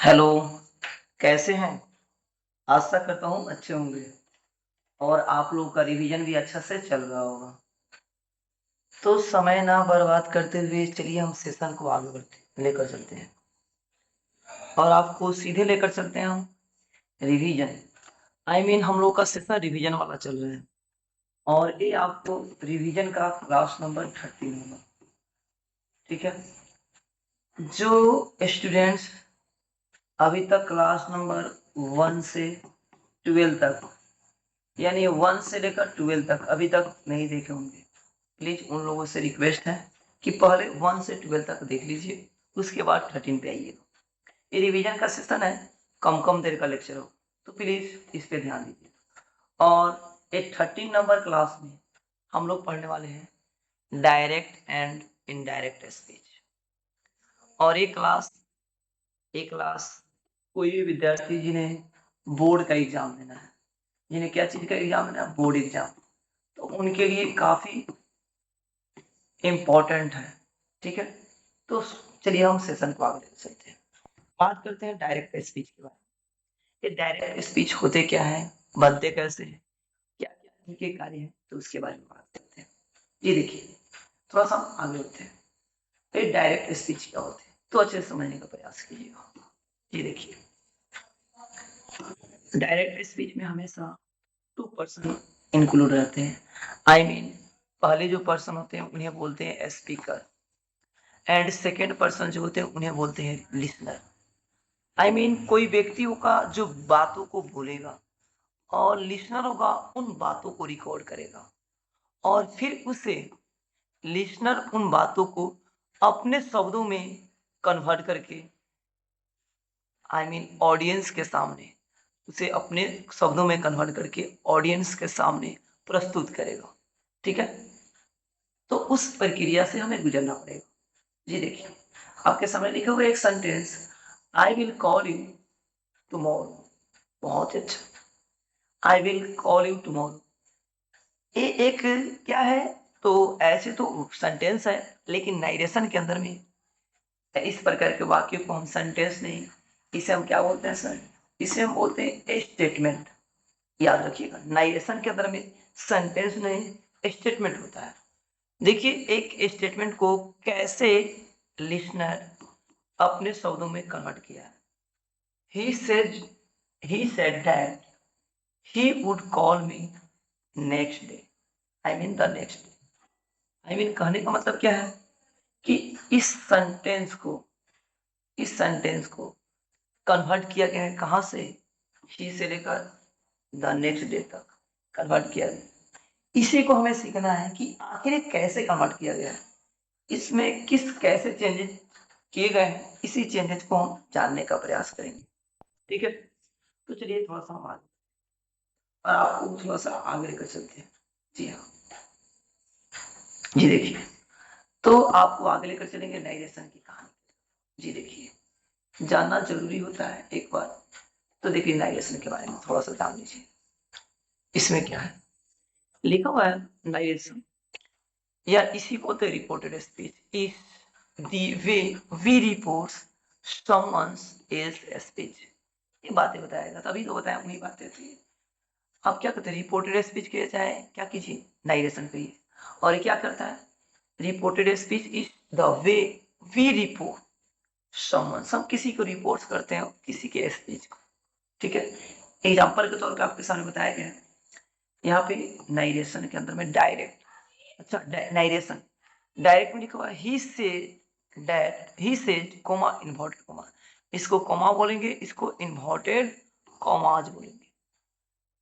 Hello, कैसे हैं? आशा करता हूँ अच्छे होंगे और आप लोगों का रिवीजन भी अच्छा से चल रहा होगा। तो समय ना बर्बाद करते हुए चलिए हम सेशन को आगे बढ़ते लेकर चलते हैं और आपको सीधे लेकर चलते हैं हम रिवीजन। हम लोग का सेशन रिवीजन वाला चल रहा है और ये आपको रिवीजन का क्लास नंबर 13 होगा। ठीक है? जो स्टूडेंट्स अभी तक क्लास नंबर 1 से 12 तक यानी 1 से लेकर 12 तक अभी तक नहीं देखे होंगे, प्लीज उन लोगों से रिक्वेस्ट है कि पहले 1 से 12 तक देख लीजिए, उसके बाद 13 पे आइएगा। ये रिवीजन का सेशन है, कम कम देर का लेक्चर हो, तो प्लीज इस पे ध्यान दीजिए। और ये 13 नंबर क्लास में हम लोग पढ़ने वाले हैं डायरेक्ट एंड इनडायरेक्ट स्पीच। और ये क्लास कोई भी विद्यार्थी जिन्हें बोर्ड का एग्जाम देना है, जिन्हें क्या चीज का एग्जाम देना है, बोर्ड एग्जाम, तो उनके लिए काफी इम्पोर्टेंट है। ठीक है? तो चलिए हम सेशन को आगे लेकर चलते हैं। बात करते हैं डायरेक्ट स्पीच के बारे में। ये डायरेक्ट स्पीच होते क्या है, बनते कैसे हैं, क्या क्या इनके कार्य हैं, तो उसके बारे में बात करते हैं। ये देखिए, थोड़ा सा हम आगे बढ़ते हैं। ये डायरेक्ट स्पीच क्या होते हैं, तो अच्छे से समझने का प्रयास कीजिएगा। ये देखिए, डायरेक्ट स्पीच में हमेशा 2 पर्सन इंक्लूड रहते हैं। पहले जो पर्सन होते हैं उन्हें बोलते हैं स्पीकर एंड सेकेंड पर्सन जो होते हैं उन्हें बोलते हैं लिसनर। कोई व्यक्ति होगा जो बातों को बोलेगा और लिसनर होगा उन बातों को रिकॉर्ड करेगा और फिर उसे लिसनर उन बातों को अपने शब्दों में कन्वर्ट करके ऑडियंस के सामने उसे अपने शब्दों में कन्वर्ट करके ऑडियंस के सामने प्रस्तुत करेगा। ठीक है? तो उस प्रक्रिया से हमें गुजरना पड़ेगा। जी देखिए, आपके सामने लिखा हुआ एक sentence, I will call you tomorrow. बहुत अच्छा, I will call you tomorrow. ये एक क्या है, तो ऐसे तो सेंटेंस है, लेकिन नाइरेशन के अंदर में इस प्रकार के वाक्य को हम सेंटेंस नहीं, इसे हम क्या बोलते हैं सर, इसे हम बोलते हैं स्टेटमेंट। याद रखिएगा, नाइरेशन के अंदर में सेंटेंस नहीं स्टेटमेंट होता है। देखिए, एक स्टेटमेंट को कैसे लिसनर अपने शब्दों में कन्वर्ट किया है। He said he said that he would call me next day, the next day. कहने का मतलब क्या है कि इस सेंटेंस को कन्वर्ट किया गया है, कहां से, ही से लेकर द नेक्स्ट डे तक कन्वर्ट किया गया। इसी को हमें सीखना है कि आखिर ये कैसे कन्वर्ट किया गया है, इसमें किस कैसे चेंजेस किए गए हैं, इसी चेंजेस को हम जानने का प्रयास करेंगे। ठीक है? तो चलिए थोड़ा सा हम आगे और आपको थोड़ा सा आगे लेकर चलते हैं। जी हाँ, जी देखिए, तो आपको आगे लेकर चलेंगे नाइरेशन की कहानी। जी देखिए, जानना जरूरी होता है एक बार, तो देखिए नाइरेशन के बारे में थोड़ा सा जान लीजिए। इसमें क्या है लिखा हुआ है, नाइरेशन या इसी को तो reported speech is the way we reports someone's else speech. ये बातें बताएगा, तभी तो बताया वही बातें थी। आप क्या करते हैं, रिपोर्टेड स्पीच के चाहे क्या कीजिए, नाइरेशन करिए। और ये क्या करता है, reported speech is the way we report someone, हम किसी को रिपोर्ट करते हैं किसी के स्पीच को। ठीक है? एग्जाम्पल के तौर पे आपके सामने बताया गया है यहाँ पे नाइरेशन के अंदर में डायरेक्ट। अच्छा, नाइरेशन डायरेक्ट में लिखा हुआ है ही से दैट ही सेड कोमा इन्वर्टेड कोमा, इसको कोमा बोलेंगे, इसको इन्वर्टेड कॉमाज बोलेंगे।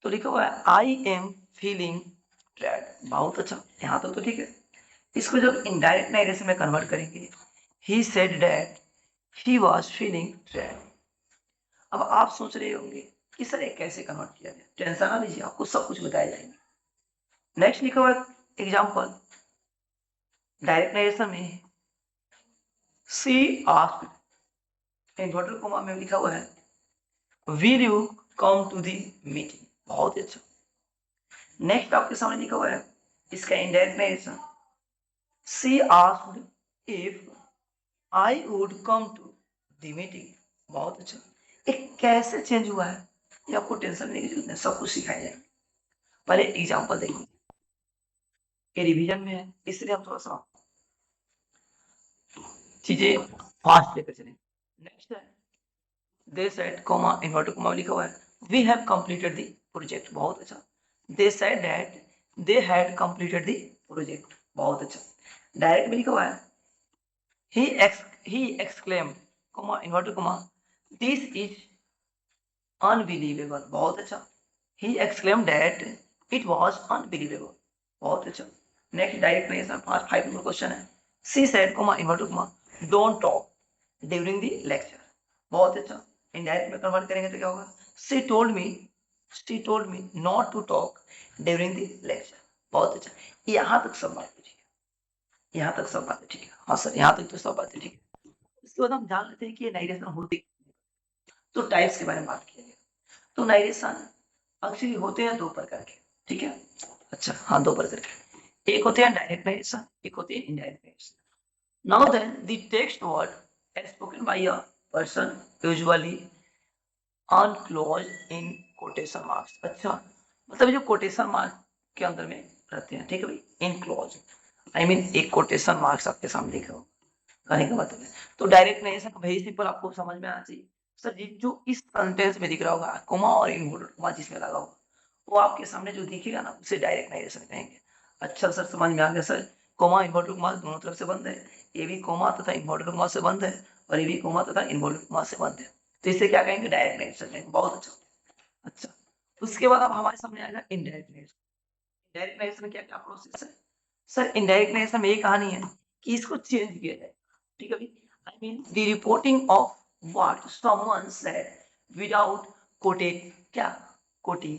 तो लिखा हुआ है आई एम फीलिंग ट्रैड। बहुत अच्छा, यहाँ तो ठीक है। इसको जब इनडायरेक्ट नाइरेशन में कन्वर्ट करेंगे, he said that he was feeling trade. अब आप सोच रहे होंगे कि सर ये कैसे कन्वर्ट किया गया, टेंशन ना लीजिए, आपको सब कुछ बताया जाएंगे। नेक्स्ट लिखा हुआ है एग्जाम्पल डायरेक्ट नाइरेशन में, सी आस्क्ड, इन्वर्टेड कॉमा में लिखा हुआ है will you come to the meeting. बहुत ही अच्छा। नेक्स्ट आपके सामने लिखा हुआ है इसका indirect narration, she asked if I would come to the meeting. बहुत अच्छा। एक कैसे चेंज हुआ है ये आपको टेंशन लेने की जरूरत नहीं, सब कुछ सिखाया जाएगा। पहले एग्जाम्पल देखिए, ये रिवीजन में है इसलिए हम थोड़ा सा चीजें फास्ट लेकर चले। नेक्स्ट है they said comma inverted comma लिखा हुआ है we have completed the project, बहुत अच्छा। They said that they had completed the project, बहुत अच्छा। डायरेक्ट में लिखा हुआ है he exclaimed comma inverted comma this is unbelievable, बहुत अच्छा। he exclaimed that it was unbelievable, बहुत अच्छा। नेक्स्ट डायरेक्ट में पांच फाइव नंबर क्वेश्चन है she said comma inverted comma don't talk during the lecture, बहुत अच्छा। इनडायरेक्ट में कन्वर्ट करेंगे तो क्या होगा she told me not to talk during the lecture, बहुत अच्छा। यहाँ तक सब बात ठीक है, यहाँ तक सब बातें ठीक है, हाँ सर यहाँ तक तो सब बातें ठीक है। इसके बाद हम जान लेते हैं कि ये नाइरेशन होती, तो टाइप्स के बारे में बात किया गया। तो नाइरेशन एक्चुअली होते हैं दो प्रकार के, ठीक है। अच्छा हाँ, दो प्रकार के, एक होते हैं डायरेक्ट नाइरेशन, एक होते हैं indirect narration. Now then the text word as spoken by a person usually enclosed in quotation marks, अच्छा मतलब जो कोटेशन मार्क्स के अंदर में रहते हैं, ठीक है भाई, इनक्लोज आई मीन एक कोटेशन मार्क्स आपके सामने दिख रहा हो, कहने का मतलब है। तो डायरेक्ट नाइरेशन वेरी सिंपल आपको समझ में आना चाहिए सर जी, जो इस सेंटेंस में दिख रहा होगा कोमा और इन्वर्टेड कोमा जिसमें लगा होगा वो आपके सामने जो दिखेगा ना उसे डायरेक्ट नाइरेशन कहेंगे। अच्छा सर समझ में आ गया सर, कोमा इन्वर्टेड कोमा दोनों तरफ से बंद है, ये भी कोमा तथा इन्वर्टेड कोमा से बंद है और ये भी कोमा तथा इन्वर्टेड कोमा से बंद है, तो इसे क्या कहेंगे डायरेक्ट नाइरेशन कहेंगे, बहुत अच्छा। अच्छा उसके बाद अब हमारे सामने आएगा इनडायरेक्ट नाइरेशन। इनडायरेक्ट नाइरेशन में क्या क्या प्रोसेस है सर, इनडायरेक्ट नाइरेशन में ये कहानी है कि इसको चेंज किया जाए, ठीक है भाई, I mean the reporting of what someone said without quoted क्या quoting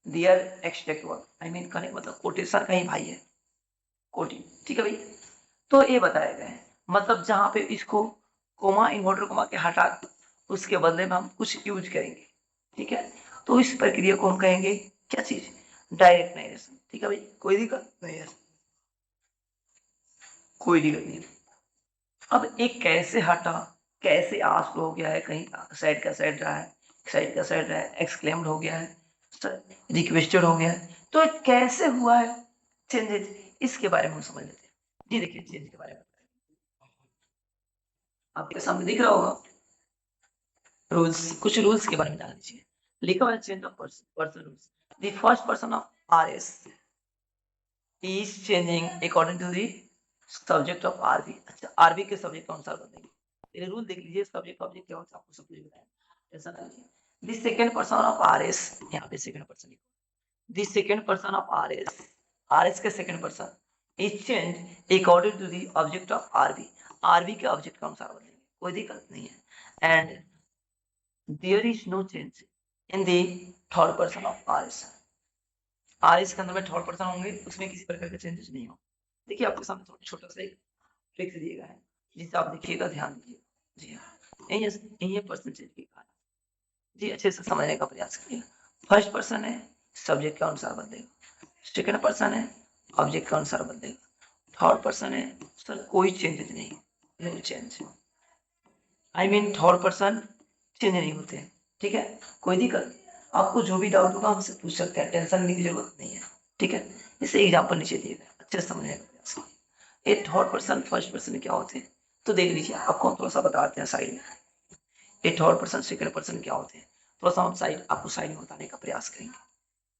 their extract word, I mean कहने का मतलब कोटेशन का ही भाई है कोटिंग, ठीक है भाई। तो ये बताया गया है मतलब जहां पे इसको कोमा इन्वर्टर कोमा के हटा उसके बदले में हम कुछ यूज करेंगे, ठीक है। तो इस प्रक्रिया को हम कहेंगे क्या चीज, डायरेक्ट नाइरेशन, ठीक है भाई, कोई दिक्कत नहीं है, कोई दिक्कत नहीं। अब एक कैसे हटा, कैसे आस्क हो गया है, कहीं साइड का साइड रहा है, साइड का साइड रहा है, एक्सक्लेम्ड हो गया है, रिक्वेस्टेड हो गया है, तो कैसे हुआ है चेंजेस, इसके बारे में हम समझ लेते हैं। जी देखिए चेंज के बारे में आपके सामने दिख रहा होगा रूल्स, कुछ रूल्स के बारे में जान लीजिए। लिखा हुआ है change of person rules, the first person of RS is changing according to the subject of RB, अच्छा आरबी के सब्जेक्ट के अनुसार बदलेंगे। ये रूल देख लीजिए, सब्जेक्ट ऑब्जेक्ट क्या होता है आपको सब कुछ बताया, ऐसा ना लीजिए। The second person of RS, यहाँ पे सेकंड पर्सन लिखो, the second person of RS, RS के second person is change according to the object of RB, RB के ऑब्जेक्ट के अनुसार बदलेंगे, कोई दिक्कत नहीं है। And there is no change in the third person of RS, RS के अंदर में थर्ड पर्सन होंगे उसमें किसी प्रकार के चेंजेस नहीं हो। देखिए आपके सामने थोड़ा छोटा सा एक ट्रिक्स दिए गए हैं जिसे आप देखिएगा, ध्यान दीजिएगा। जी हाँ, यही पर्सन चेंज की कहानी, जी अच्छे से समझने का प्रयास करिए। फर्स्ट पर्सन है सब्जेक्ट के अनुसार बदलेगा, सेकंड पर्सन है ऑब्जेक्ट के अनुसार बदलेगा, थर्ड पर्सन है सर कोई चेंजेस नहीं, no change, I mean third person change नहीं होते हैं, ठीक है। कोई दिक्कत, आपको जो भी डाउट होगा हमसे पूछ सकते हैं, टेंशन लेने की जरूरत नहीं है, ठीक है। इसे एग्जाम्पल नीचे दिए गए अच्छे से समझने का प्रयास करिए। ये थर्ड पर्सन फर्स्ट पर्सन क्या होते हैं तो देख लीजिए, आपको हम थोड़ा सा बताते हैं साइड में, ये थर्ड पर्सन सेकंड पर्सन क्या होते हैं, थोड़ा सा हम साइड आपको साइड में बताने का प्रयास करेंगे,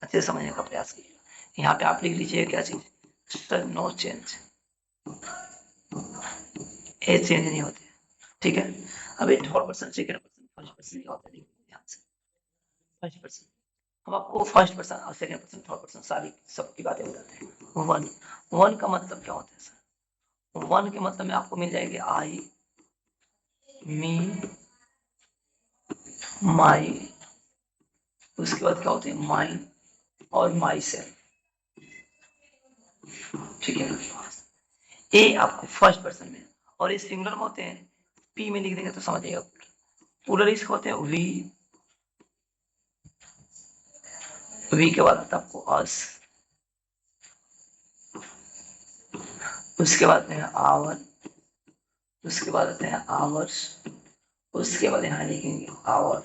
अच्छे से समझने का प्रयास कीजिए। यहाँ पे आप लिख लीजिए क्या चीज, सर नो चेंज, ये चेंज नहीं होते, ठीक है। अब ये third person second person first person क्या होता है देखिए ध्यान से। फर्स्ट पर्सन हम आपको फर्स्ट पर्सन और सेकंड पर्सन थर्ड पर्सन सारी सबकी बातें बताते हैं। वन, वन का मतलब क्या होता है सर, वन के मतलब में आपको मिल जाएगी आई, मी, माई, उसके बाद क्या होते हैं माई और माई सेल्फ, ठीक है। ए आपको फर्स्ट पर्सन में, और ये सिंगुलर में होते हैं, पी में लिख देंगे तो समझिएगा। प्लूरल इसके होते हैं वी के बाद आता है आपको अस, उसके बाद में आवर, उसके बाद आते हैं आवर्स, उसके बाद यहाँ लिखेंगे आवर,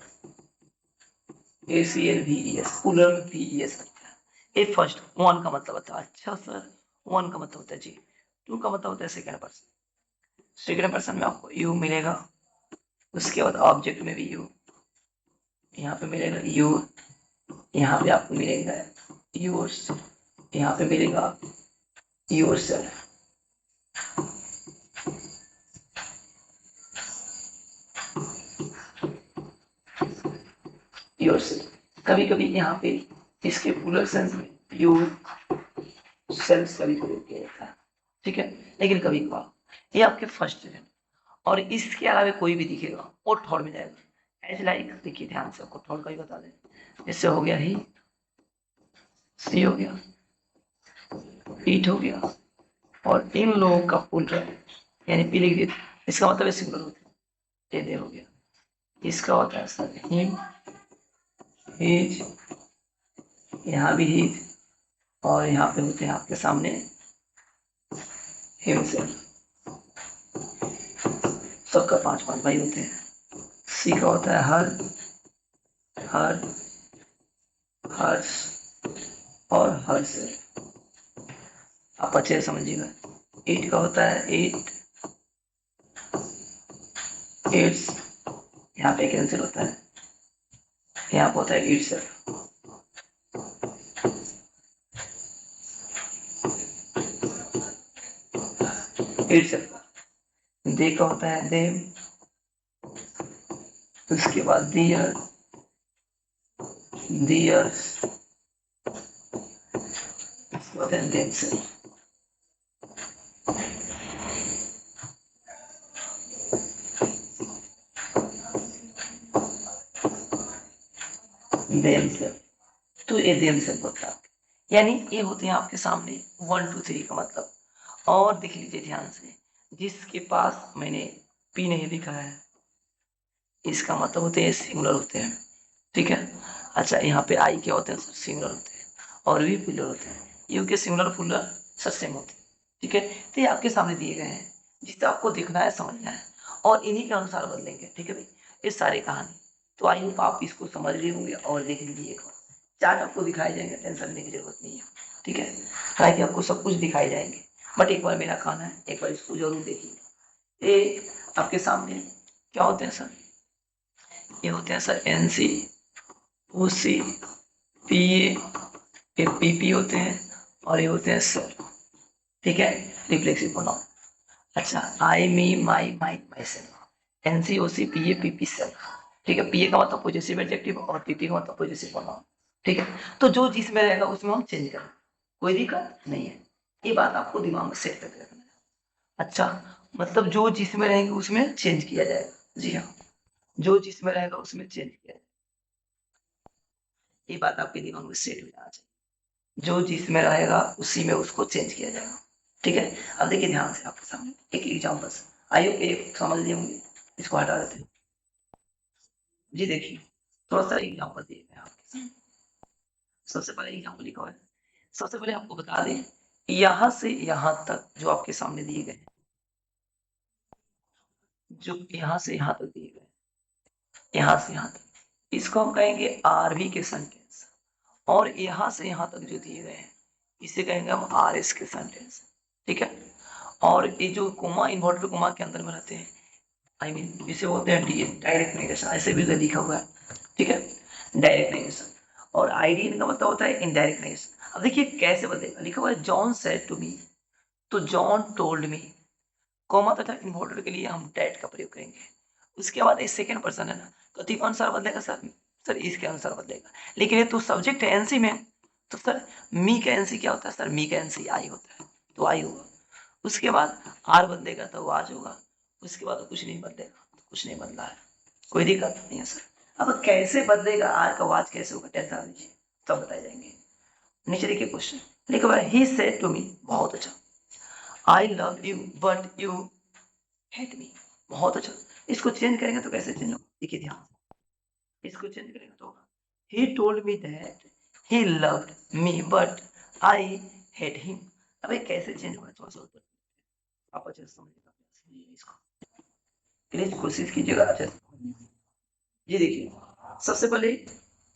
ACLVES, कूलर में VES लगता है। ये फर्स्ट वन का मतलब होता है। अच्छा सर, वन का मतलब होता है जी। टू का मतलब होता है सेकेंड पर्सन। सेकेंड पर्सन में आपको यू मिलेगा, उसके बाद ऑब्जेक्ट में भी यू, यहाँ पे मिलेगा यू, यहाँ पे आपको मिलेगा योर्स, यहाँ पे मिलेगा योरसेल्फ। योरसेल्फ कभी कभी यहाँ पे इसके प्लूरल सेंस में यू सेल्फ का भी प्रयोग किया जाता है, ठीक है। लेकिन कभी कभार ये आपके फर्स्ट है, और इसके अलावा कोई भी दिखेगा वो थर्ड में जाएगा। एज लाइक, देखिए ध्यान से, आपको थर्ड का भी बता दें। इससे हो गया ही, सी हो गया, ईट हो गया, और इन लोगों का प्लूरल यानी पीलीभीत, इसका मतलब सिंगुलर होता है। ये दे हो गया, इसका होता है सर हिम, हिज, यहाँ भी हिज, और यहाँ पे होते हैं आपके सामने हिमसेल्फ। सबका 5-5 भाई होते हैं। सी का होता है हर, हर, हर्ष और हर्ष। आप अच्छे से समझिएगा। ईट का होता है ईट, इट्स, यहाँ पे कैंसिल होता है, यहाँ पे होता है इट्स, इट्स। दे का होता है देम, उसके बाद दियर, दियर्स, उसके बाद है देमसेल्फ। देमसेल्फ, तो ये देमसेल्फ होता है, यानी ये होते हैं आपके सामने 1 2 3 का मतलब। और देख लीजिए ध्यान से, जिसके पास मैंने पी नहीं लिखा है, इसका मतलब होते हैं सिंगुलर होते हैं, ठीक है। अच्छा, यहाँ पे आई क्या होते हैं सर, सिंगुलर होते हैं, और भी प्लूरल होते हैं। यू के सिंगुलर प्लूरल सर सेम होते हैं, ठीक है। तो ये आपके सामने दिए गए हैं, जिससे आपको देखना है, समझना है, और इन्हीं के अनुसार बदलेंगे, ठीक है भाई। ये सारी कहानी, तो आई होप आप इसको समझ रहे होंगे। और देख लीजिए एक बार चार्ट आपको दिखाई जाएंगे, टेंशन लेने की जरूरत नहीं है, ठीक है। हालांकि आपको सब कुछ दिखाई जाएंगे, बट एक बार मेरा कहना है, एक बार इसको जरूर देखिए। ये आपके सामने क्या होते हैं सर, ये होते हैं सर NC, OC, PA, ये PP होते हैं, और ये होते हैं सर, ठीक है, रिफ्लेक्सिव प्रोनाउन। अच्छा, I, me, my, might, my self, NC, OC, PA, PP, self, ठीक है। PA का मतलब पॉजिटिव एडजेक्टिव, और PP का मतलब पॉजिटिव प्रोनाउन, ठीक है। तो जो जिसमें रहेगा उसमें हम चेंज करें, कोई दिक्कत नहीं है। ये बात आपको दिमाग में सेट करके रखना है। अच्छा, मतलब जो जिसमें रहेंगे उसमें चेंज किया जाएगा, जी हाँ, जो जिसमें रहेगा उसमें चेंज किया जाएगा। ये बात आपके दिमाग में सेट हो जाना चाहिए, जो जिसमें रहेगा उसी में उसको चेंज किया जाएगा, ठीक है। अब देखिए ध्यान से, आपके सामने एक एग्जाम्पल, आइए एक समझ लिए होंगे, इसको हटा देते हैं। जी देखिए, थोड़ा सा एग्जाम्पल दिए गए हैं आपके सामने। सबसे पहले एग्जाम्पल लिखा हुआ है, सबसे पहले आपको बता दें, यहाँ से यहाँ तक जो आपके सामने दिए गए हैं, जो यहाँ से यहाँ तक दिए गए, यहाँ से यहाँ तक, इसको हम कहेंगे RV के सेंटेंस। और यहाँ से यहाँ तक जो दिए गए हैं, इसे कहेंगे हम RS के सेंटेंस, ठीक है। और ये जो कोमा, इन्वर्टेड कोमा के अंदर में रहते हैं, आई मीन इसे बोलते हैं DN, डायरेक्ट नेगेशन, ऐसे भी उधर लिखा हुआ है, ठीक है, डायरेक्ट नेगेशन। और IDN का मतलब होता है इनडायरेक्ट नेगेशन। अब देखिए कैसे बदलेगा, लिखा हुआ है जॉन सेड टू मी, तो जॉन टोल्ड मी, कॉमा तथा इन्वर्टेड के लिए हम डैट का प्रयोग करेंगे। उसके बाद एक सेकेंड पर्सन है ना, तो कथी अनुसार बदलेगा सर, सर इसके अनुसार बदलेगा। लेकिन ये तो सब्जेक्ट है NC में, तो सर मी का NC क्या होता है सर, मी का NC आई होता है, तो आई होगा। उसके बाद R बदलेगा तो वाज होगा, उसके बाद कुछ नहीं बदलेगा, कुछ नहीं बदला है, कोई दिक्कत नहीं है सर। अब कैसे बदलेगा, R का वाज कैसे होगा, टेंशन लीजिए, सब बताए जाएंगे। नीचे देखिए क्वेश्चन लिखा हुआ है, ही सेड टू मी, बहुत अच्छा, आई love you but you hate me, बहुत अच्छा। इसको चेंज करेंगे तो कैसे चेंज होगा, देखिए ध्यान से, इसको चेंज करेंगे तो he told me that he loved me but I hate him। अब ये कैसे चेंज होगा, थोड़ा सा ऊपर आप अच्छे से समझिएगा इसको, प्लीज कोशिश कीजिएगा अच्छे से। ये देखिए, सबसे पहले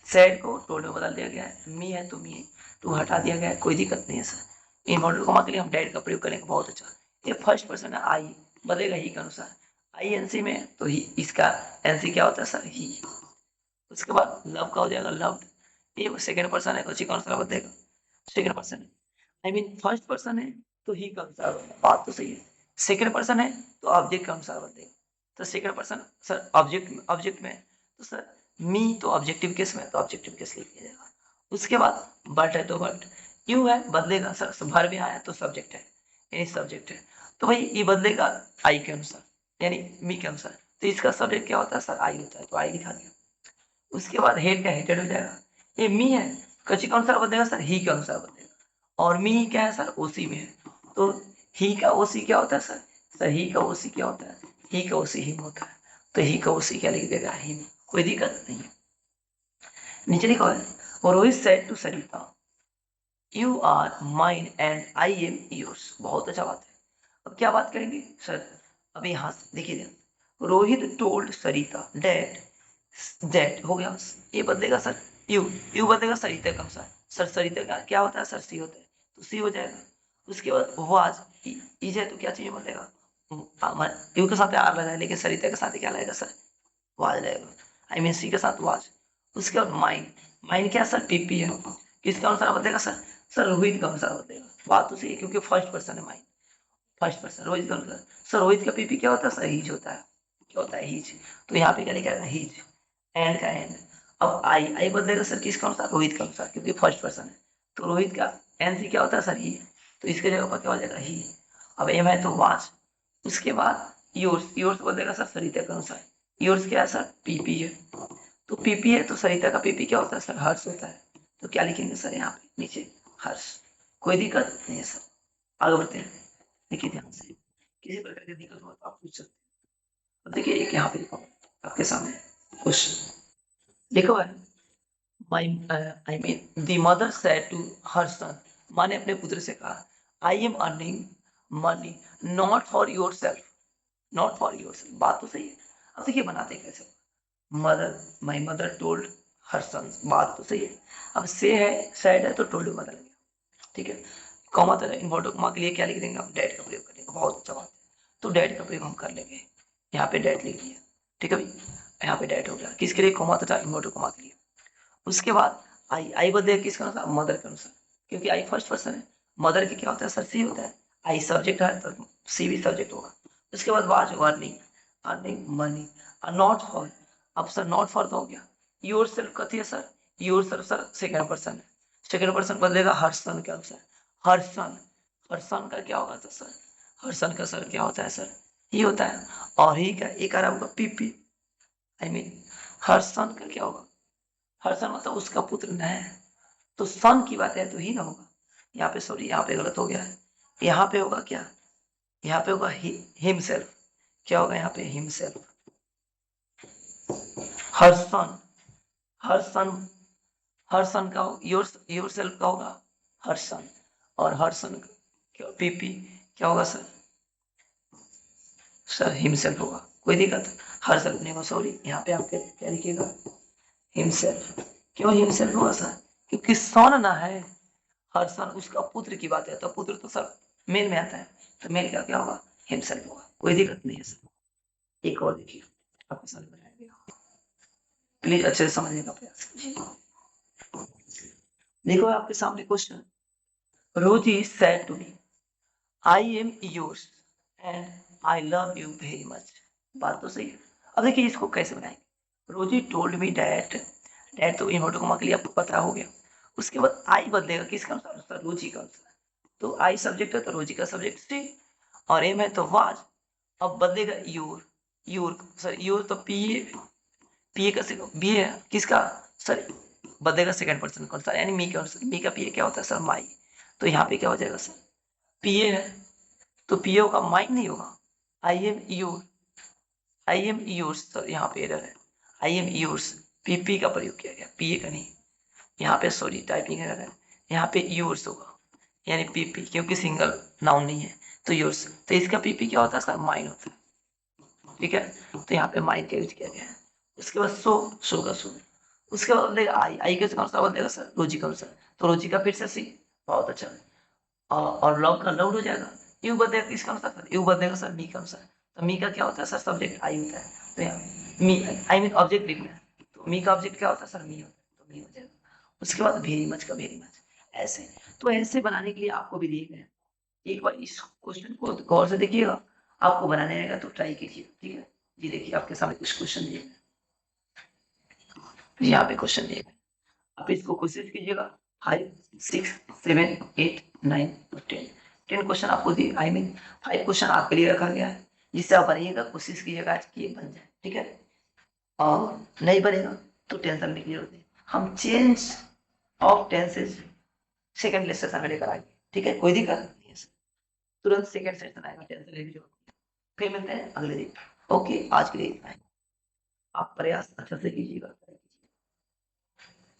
सेड को टोल्ड में बदल दिया गया है, मी है तो मी है तो हटा दिया गया है, कोई दिक्कत नहीं है सर। इन्वर्टेड कॉमा के लिए हम डेड का प्रयोग करेंगे, बहुत अच्छा। ये फर्स्ट पर्सन है आई, बदलेगा ही के अनुसार, आई एनसी में तो ही, इसका एनसी क्या होता है सर, ही। उसके बाद लव का हो जाएगा लव्ड, ये सेकंड पर्सन है, उसी का अनुसार बदलेगा, सेकंड पर्सन है। आई मीन फर्स्ट पर्सन है तो ही का अनुसार बदलेगा, बात तो सही है। सेकंड पर्सन है तो ऑब्जेक्ट का अनुसार बदलेगा। तो second person sir object, object में तो सर मी, तो ऑब्जेक्टिव केस में तो ऑब्जेक्टिव केस लिख दिया जाएगा। उसके बाद बट है तो बट, यू है बदलेगा सर, भर में आया तो सब्जेक्ट है, यानी सब्जेक्ट है तो भाई ये बदलेगा आई के अनुसार, यानी मी के अनुसार। तो इसका सब्जेक्ट क्या होता है सर, आई होता है, तो आई लिखा दिया। उसके बाद हेड का हेटेड हो जाएगा, ये मी है, कची के अनुसार बदलेगा सर, ही के अनुसार बदलेगा। और मी क्या है सर, ओसी में है, तो ही का ओसी क्या होता है सर, सर ही का ओसी क्या होता है, ही का ओसी हिम होता है, तो ही का ओसी क्या लिख देगा, हिम, कोई दिक्कत नहीं है। नीचे लिखा है, और Rohit said to Sarita, you are mine and I am yours, बहुत अच्छा बात है। अब क्या बात करेंगे सर, अब यहाँ से देखिए, Rohit told Sarita that, that हो गया, ये बदलेगा सर, यू, यू बदलेगा सरिता का अनुसार, सर सरिता का क्या होता है सर, सी होता है, तो सी हो जाएगा। उसके बाद वाज, इज है तो क्या चाहिए बदलेगा, यू के साथ आर लगा है, लेकिन सरिता के साथ क्या लगेगा सर, वाज लगेगा, आई मीन सी के साथ वाज। उसके बाद माइन, माइन क्या सर, पीपी है, किसका अनुसार बदलेगा सर, सर रोहित का अनुसार बदलेगा, बात तो सही है क्योंकि फर्स्ट पर्सन है माइन, फर्स्ट पर्सन रोहित का अनुसार। सर रोहित का पीपी क्या होता है सर, हीज होता है, क्या होता है, हीज, तो यहाँ पे क्या लिखा है, हीज, एंड का एंड। अब आई, आई बदलेगा सर किसका अनुसार, रोहित का अनुसार, क्योंकि फर्स्ट पर्सन है, तो रोहित का एन सी क्या होता है सर, ही, तो इसके जगह पर क्या हो जाएगा, ही। अब एम है तो वाच। उसके बाद योर्स, योर्स बदलेगा सर सरिता के अनुसार, योर्स क्या है सर, पीपी है, तो पीपी है तो सरिता का पीपी क्या होता है सर, हर्ष होता है, तो क्या लिखेंगे सर यहाँ पे नीचे, हर्ष, कोई दिक्कत नहीं है सर। आगे बढ़ते हैं, देखिए ध्यान से, किसी प्रकार की दिक्कत हो तो आप पूछ सकते हैं। अब देखिए एक यहाँ पे लिखा हुआ आपके सामने क्वेश्चन लिखा हुआ है, my I mean the mother said to her son, माँ ने अपने पुत्र से कहा, I am earning money not for your self, not for your self, बात तो सही है। अब देखिए बनाते कैसे, mother, my mother told her son, बात तो सही है। अब से है, सैड है तो टोल्ड बदल गया, ठीक है। कॉमा तरह इन्वर्टर कॉमा के लिए क्या लिख देंगे, आप डेट का प्रयोग करेंगे, बहुत अच्छा बात है, तो डेट का प्रयोग हम कर लेंगे, यहाँ पे डेट लिख दिया, ठीक है भाई, यहाँ पे डेट हो गया, किसके लिए, कॉमा तथा इन्वर्टर कॉमा के लिए। उसके बाद आई, आई बदलेगा किसके अनुसार, मदर के अनुसार, क्योंकि आई फर्स्ट पर्सन है, मदर के क्या होता है सर, सी होता है, आई सब्जेक्ट है तो सी भी सब्जेक्ट होगा। उसके बाद was earning, earning money, not for, अब सर नॉट फॉर तो हो गया, योर सेल्फ कथी है sir, your self sir second person है, सेकेंड पर्सन बदलेगा हर सन के अनुसार, हर सन, हर सन का क्या होगा तो सर, हर सन का सर क्या होता है सर, ही होता है, और ही का एक आ रहा होगा पीपी, आई मीन हर सन का क्या होगा, हर सन मतलब उसका पुत्र न है, तो सन की बात है तो ही ना होगा, यहाँ पे सॉरी, यहाँ पे गलत हो गया है, यहाँ पे होगा क्या, यहाँ पे होगा हिमसेल्फ, क्या होगा यहाँ पे, हिमसेल्फ, हर सन, हर सन, हर सन का योर, योर सेल्फ का होगा हर सन, और हर सन क्या पीपी क्या होगा सर, सर हिमसेल्फ होगा, कोई दिक्कत, हर सेल्फ नहीं होगा, सॉरी यहाँ पे आपके क्या लिखिएगा, हिमसेल्फ, क्यों हिमसेल्फ होगा सर, क्योंकि सन ना है, हर सन उसका पुत्र की बात है, तो पुत्र तो सर मेल में आता है, तो मेल का क्या होगा, हिमसेल्फ होगा, कोई दिक्कत नहीं है सर। एक और देखिए आपके सामने बनाया गया, प्लीज अच्छे से समझने का प्रयास कीजिए। देखो आपके सामने question, Rosy said to me, I am yours and I love you very much, बात तो सही है। अब देखिए इसको कैसे बनाएंगे, रोजी टोल्ड मी डैट, डैट तो इन्वर्टर कॉमा के लिए आपको पता हो गया। उसके बाद आई बदलेगा किसका अनुसार, रोजी का अनुसार, तो आई सब्जेक्ट है तो रोजी का सब्जेक्ट सी, और एम है तो वाज। अब बदलेगा योर, योर सर, योर तो पी ए का बी है किसका सर, बदलेगा सेकंड पर्सन कौन सा, यानी मी का, मी का पी ए क्या होता है सर, माई, तो यहाँ पे क्या हो जाएगा सर, पी ए है तो पी ए होगा, माई नहीं होगा, I am your, I am yours, sir यहाँ पे एरर है, आई एम योर्स, पी का प्रयोग किया गया, पी ए का नहीं, यहाँ पे सॉरी टाइपिंग एरर है, यहाँ पे योर्स होगा, यानी पीपी, क्योंकि सिंगल नाउन नहीं है तो योर्स, तो इसका पीपी क्या होता है सर, माइन होता है, ठीक है, तो यहाँ पे माइन का यूज किया गया है। उसके बाद सो, सो का सो, उसके बाद बोलेगा आई कैसे कौन सा बोलेगा सर लॉजिकल सर, तो लॉजिक का फिर से सी, बहुत अच्छा। और लव का लव्ड हो जाएगा। यू बदलेगा किसका अनुसार सर, यू बदलेगा सर मी का अनुसार, तो मी का क्या होता है सर सब्जेक्ट आई होता है, तो यहाँ मी आई मीन ऑब्जेक्ट लिखना है, तो मी का ऑब्जेक्ट क्या होता है सर मी होता है, तो मी हो जाएगा। उसके बाद वेरी मच का वेरी मच, ऐसे। तो ऐसे बनाने के लिए आपको भी दिए गए हैं, एक बार इस क्वेश्चन को गौर से देखिएगा, आपको बनाने आएगा तो ट्राई कीजिए, ठीक है। जी देखिए आपके सामने कुछ क्वेश्चन दिए हैं, यहाँ पे क्वेश्चन दिए हैं, आप इसको कोशिश कीजिएगा। 5 6 7 8 9 और 10 क्वेश्चन आपको दिए, आई मीन 5 क्वेश्चन आपके लिए रखा गया है, जिससे आप बनाइएगा, कोशिश कीजिएगा आज कि ये बन जाए, ठीक है। और नहीं बनेगा तो टेंशन लेने की जरूरत नहीं, हम change of tenses second lecture में लेकर आएंगे, ठीक है, कोई दिक्कत नहीं है। तुरंत सेकंड सेशन आएगा, टेंशन लेने की जरूरत नहीं। फिर मिलते हैं अगले दिन। ओके, आज के लिए इतना ही। आप प्रयास अच्छा से कीजिएगा।